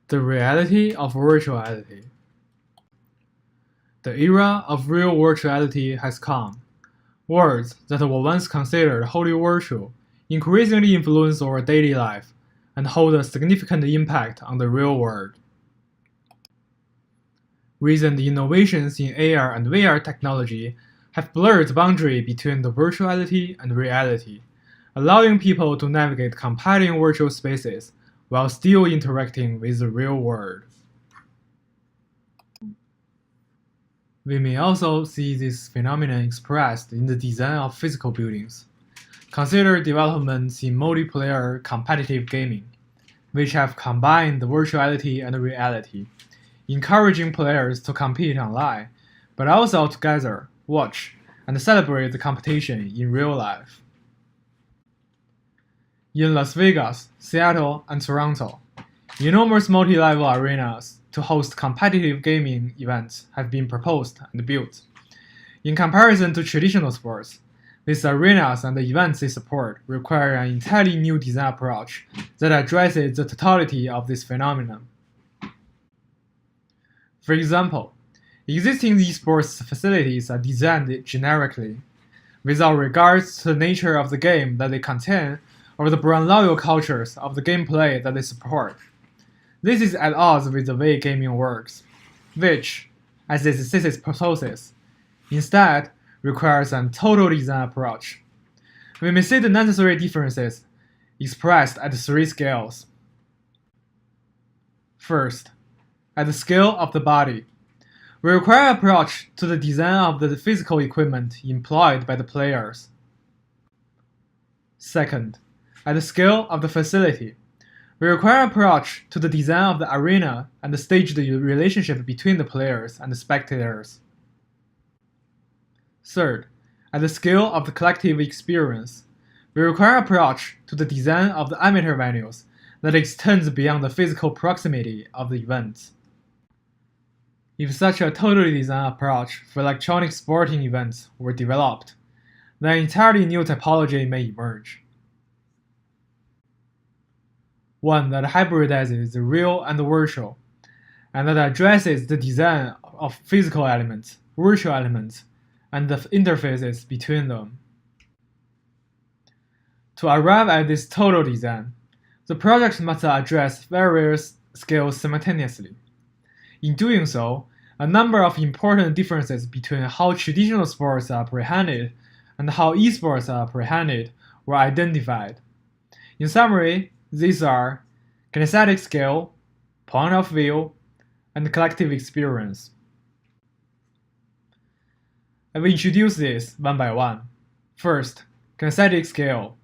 The reality of virtuality. The era of real virtuality has come. Words that were once considered wholly virtual increasingly influence our daily life and hold a significant impact on the real world. Recent innovations in AR and VR technology have blurred the boundary between the virtuality and reality, allowing people to navigate competing virtual spaces while still interacting with the real world. We may also see this phenomenon expressed in the design of physical buildings. Consider developments in multiplayer competitive gaming, which have combined the virtuality and reality, encouraging players to compete online, but also to gather, watch, and celebrate the competition in real life. In Las Vegas, Seattle, and Toronto, enormous multi-level arenas to host competitive gaming events have been proposed and built. In comparison to traditional sports, these arenas and the events they support require an entirely new design approach that addresses the totality of this phenomenon. For example, existing esports facilities are designed generically, without regards to the nature of the game that they contain or the brand-loyal cultures of the gameplay that they support. This is at odds with the way gaming works, which, as its thesis proposes, instead requires a total design approach. We may see the necessary differences expressed at three scales. First, at the scale of the body, we require an approach to the design of the physical equipment employed by the players. Second, at the scale of the facility, we require an approach to the design of the arena and the staged relationship between the players and the spectators. Third, at the scale of the collective experience, we require an approach to the design of the amateur venues that extends beyond the physical proximity of the events. If such a totally designed approach for electronic sporting events were developed, then an entirely new typology may emerge. One that hybridizes the real and the virtual, and that addresses the design of physical elements, virtual elements, and the interfaces between them. To arrive at this total design, the project must address various scales simultaneously. In doing so, a number of important differences between how traditional sports are apprehended and how esports are apprehended were identified. In summary, these are kinesthetic scale, point of view, and collective experience. I will introduce this one by one. First, kinesthetic scale.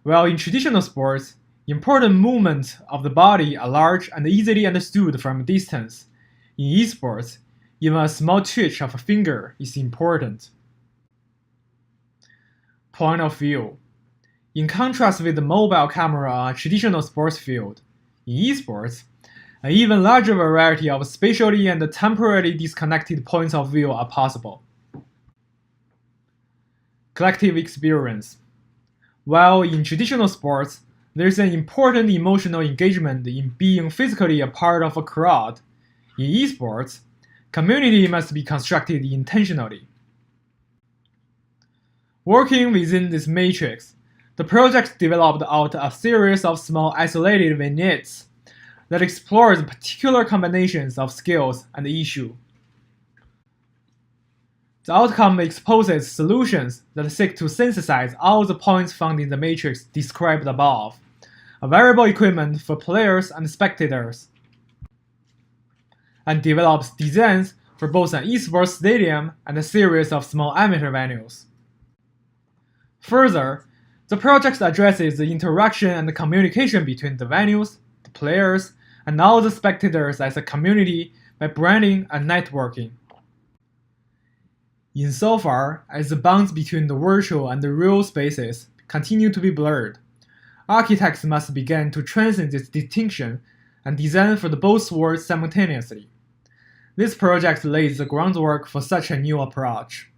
While in traditional sports, important movements of the body are large and easily understood from a distance, in esports, even a small twitch of a finger is important. Point of view. In contrast with the mobile camera on a traditional sports field, in esports, an even larger variety of spatially and temporally disconnected points of view are possible. Collective experience. While in traditional sports, there is an important emotional engagement in being physically a part of a crowd, in esports, community must be constructed intentionally. Working within this matrix, the project developed out a series of small isolated vignettes that explores particular combinations of skills and issues. The outcome exposes solutions that seek to synthesize all the points found in the matrix described above, a variable equipment for players and spectators, and develops designs for both an esports stadium and a series of small amateur venues. Further, the project addresses the interaction and the communication between the venues, the players, and all the spectators as a community by branding and networking. Insofar as the bonds between the virtual and the real spaces continue to be blurred, architects must begin to transcend this distinction and design for the both worlds simultaneously. This project lays the groundwork for such a new approach.